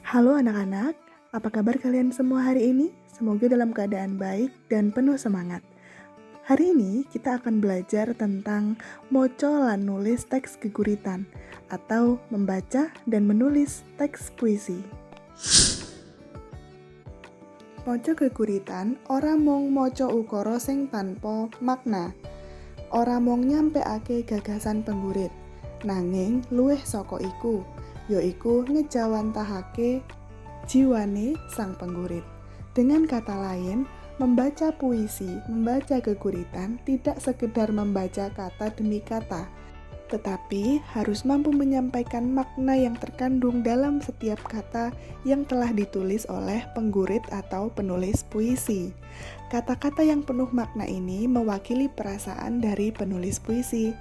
Halo anak-anak, apa kabar kalian semua hari ini? Semoga dalam keadaan baik dan penuh semangat. Hari ini kita akan belajar tentang moco lan nulis teks geguritan atau membaca dan menulis teks puisi. Moco geguritan ora mung moco ukara sing tanpa makna. Ora mung nyampeake gagasan penggurit, nanging luwih saka iku, yaiku ngejawantahake jiwane sang penggurit. Dengan kata lain, membaca puisi, membaca geguritan tidak sekedar membaca kata demi kata, tetapi harus mampu menyampaikan makna yang terkandung dalam setiap kata yang telah ditulis oleh penggurit atau penulis puisi. Kata-kata yang penuh makna ini mewakili perasaan dari penulis puisi.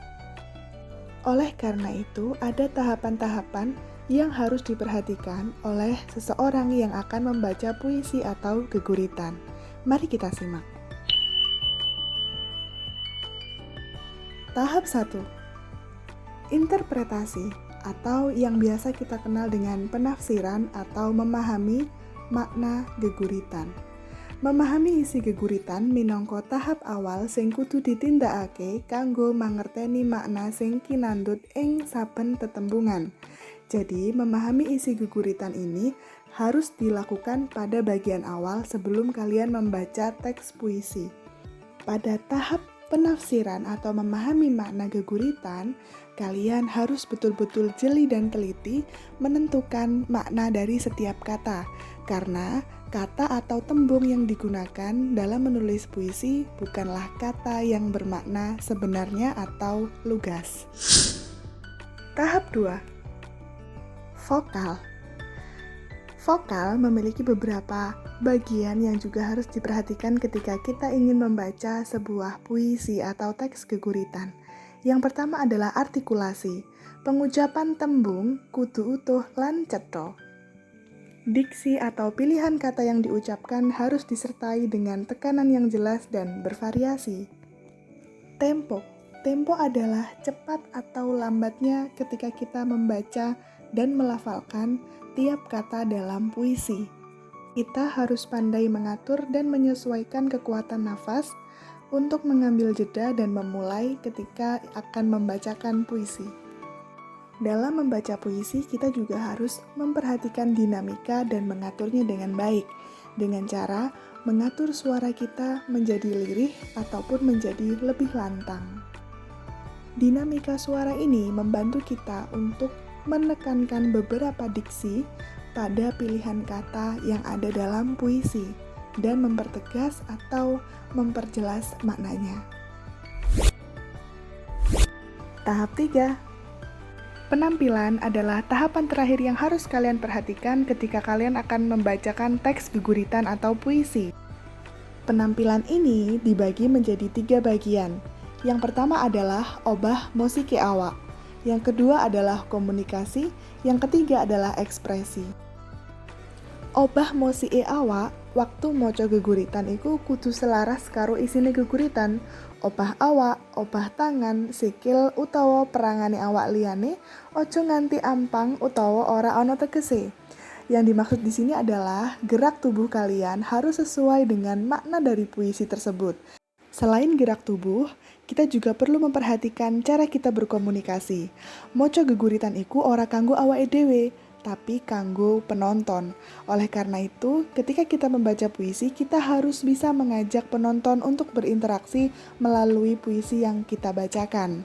Oleh karena itu, ada tahapan-tahapan yang harus diperhatikan oleh seseorang yang akan membaca puisi atau geguritan. Mari kita simak. Tahap 1. Interpretasi atau yang biasa kita kenal dengan penafsiran atau memahami makna geguritan. Memahami isi geguritan minangka tahap awal sing kudu ditindakake kanggo mangerteni makna sing kinandhut ing saben tetembungan. Jadi, memahami isi geguritan ini harus dilakukan pada bagian awal sebelum kalian membaca teks puisi. Pada tahap penafsiran atau memahami makna geguritan, kalian harus betul-betul jeli dan teliti menentukan makna dari setiap kata, karena kata atau tembung yang digunakan dalam menulis puisi bukanlah kata yang bermakna sebenarnya atau lugas. Tahap 2. Vokal. Vokal memiliki beberapa bagian yang juga harus diperhatikan ketika kita ingin membaca sebuah puisi atau teks geguritan. Yang pertama adalah artikulasi. Pengucapan tembung kudu utuh lan cetha. Diksi atau pilihan kata yang diucapkan harus disertai dengan tekanan yang jelas dan bervariasi. Tempo. Tempo adalah cepat atau lambatnya ketika kita membaca dan melafalkan tiap kata dalam puisi. Kita harus pandai mengatur dan menyesuaikan kekuatan nafas untuk mengambil jeda dan memulai ketika akan membacakan puisi. Dalam membaca puisi, kita juga harus memperhatikan dinamika dan mengaturnya dengan baik, dengan cara mengatur suara kita menjadi lirih ataupun menjadi lebih lantang. Dinamika suara ini membantu kita untuk menekankan beberapa diksi pada pilihan kata yang ada dalam puisi dan mempertegas atau memperjelas maknanya. Tahap 3. Penampilan adalah tahapan terakhir yang harus kalian perhatikan ketika kalian akan membacakan teks geguritan atau puisi. Penampilan ini dibagi menjadi 3 bagian. Yang pertama adalah obah mosike awak. Yang kedua adalah komunikasi, yang ketiga adalah ekspresi. Obah mosike awak, waktu maca geguritan iku kudu selaras karo isine geguritan. Obah awak, obah tangan, sikil utawa perangane awak liyane aja nganti ampang utawa ora ana tegese. Yang dimaksud di sini adalah gerak tubuh kalian harus sesuai dengan makna dari puisi tersebut. Selain gerak tubuh, kita juga perlu memperhatikan cara kita berkomunikasi. Moco geguritan iku ora kanggo awake dhewe, tapi kanggo penonton. Oleh karena itu, ketika kita membaca puisi, kita harus bisa mengajak penonton untuk berinteraksi melalui puisi yang kita bacakan.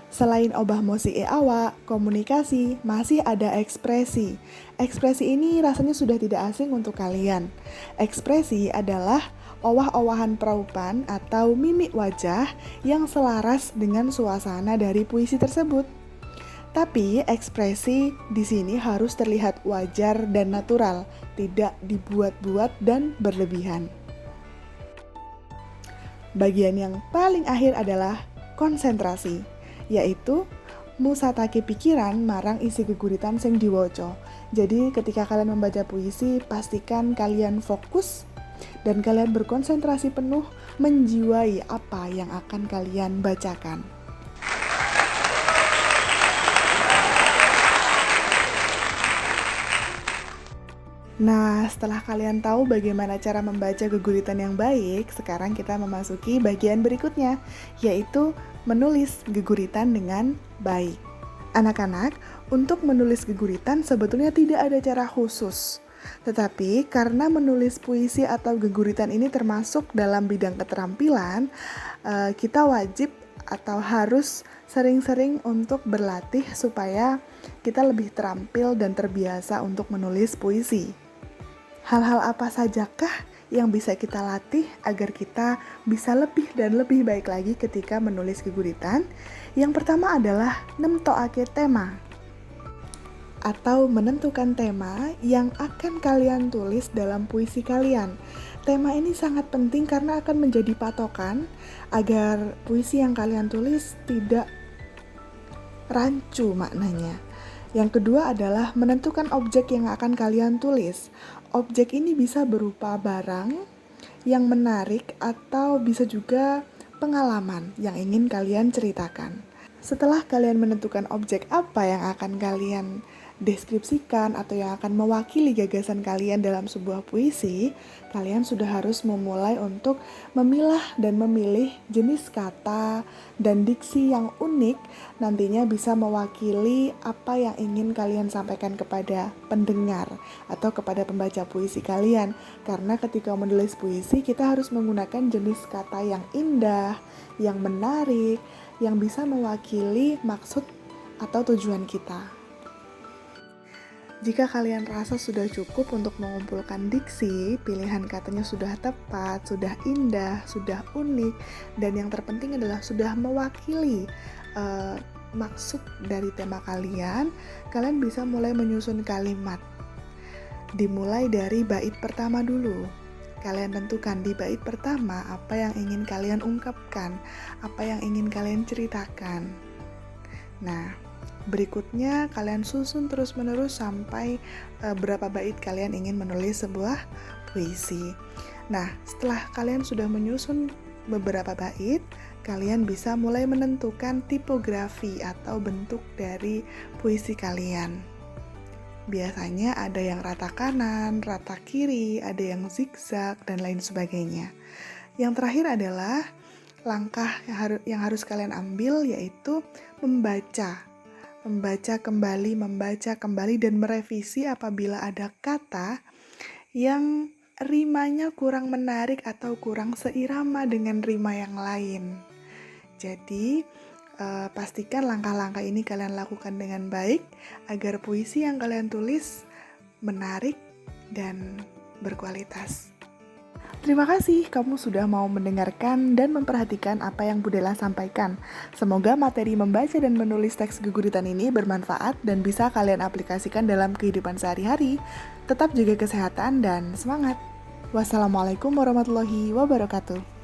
Selain obah mosike awak, komunikasi, masih ada ekspresi. Ekspresi ini rasanya sudah tidak asing untuk kalian. Ekspresi adalah owah-owahan praupan atau mimik wajah yang selaras dengan suasana dari puisi tersebut. Tapi ekspresi di sini harus terlihat wajar dan natural, tidak dibuat-buat dan berlebihan. Bagian yang paling akhir adalah konsentrasi, yaitu musatake pikiran marang isi geguritan sing diwaca. Jadi ketika kalian membaca puisi, pastikan kalian fokus dan kalian berkonsentrasi penuh menjiwai apa yang akan kalian bacakan. Nah, setelah kalian tahu bagaimana cara membaca geguritan yang baik, sekarang kita memasuki bagian berikutnya, yaitu menulis geguritan dengan baik. Anak-anak, untuk menulis geguritan sebetulnya tidak ada cara khusus. Tetapi karena menulis puisi atau geguritan ini termasuk dalam bidang keterampilan, kita wajib atau harus sering-sering untuk berlatih supaya kita lebih terampil dan terbiasa untuk menulis puisi. Hal-hal apa sajakah yang bisa kita latih agar kita bisa lebih dan lebih baik lagi ketika menulis geguritan? Yang pertama adalah nemtoake tema, atau menentukan tema yang akan kalian tulis dalam puisi kalian. Tema ini sangat penting karena akan menjadi patokan agar puisi yang kalian tulis tidak rancu maknanya. Yang kedua adalah menentukan objek yang akan kalian tulis. Objek ini bisa berupa barang yang menarik atau bisa juga pengalaman yang ingin kalian ceritakan. Setelah kalian menentukan objek apa yang akan kalian deskripsikan atau yang akan mewakili gagasan kalian dalam sebuah puisi, kalian sudah harus memulai untuk memilah dan memilih jenis kata dan diksi yang unik nantinya bisa mewakili apa yang ingin kalian sampaikan kepada pendengar atau kepada pembaca puisi kalian. Karena ketika menulis puisi kita harus menggunakan jenis kata yang indah, yang menarik, yang bisa mewakili maksud atau tujuan kita. Jika kalian rasa sudah cukup untuk mengumpulkan diksi, pilihan katanya sudah tepat, sudah indah, sudah unik, dan yang terpenting adalah sudah mewakili maksud dari tema kalian bisa mulai menyusun kalimat. Dimulai dari bait pertama dulu. Kalian tentukan di bait pertama apa yang ingin kalian ungkapkan, apa yang ingin kalian ceritakan. Nah, berikutnya kalian susun terus-menerus sampai berapa bait kalian ingin menulis sebuah puisi. Nah, setelah kalian sudah menyusun beberapa bait, kalian bisa mulai menentukan tipografi atau bentuk dari puisi kalian. Biasanya ada yang rata kanan, rata kiri, ada yang zigzag, dan lain sebagainya. Yang terakhir adalah langkah yang harus kalian ambil, yaitu membaca kembali dan merevisi apabila ada kata yang rimanya kurang menarik atau kurang seirama dengan rima yang lain. Jadi pastikan langkah-langkah ini kalian lakukan dengan baik agar puisi yang kalian tulis menarik dan berkualitas. Terima kasih kamu sudah mau mendengarkan dan memperhatikan apa yang Budela sampaikan. Semoga materi membaca dan menulis teks geguritan ini bermanfaat dan bisa kalian aplikasikan dalam kehidupan sehari-hari. Tetap jaga kesehatan dan semangat. Wassalamualaikum warahmatullahi wabarakatuh.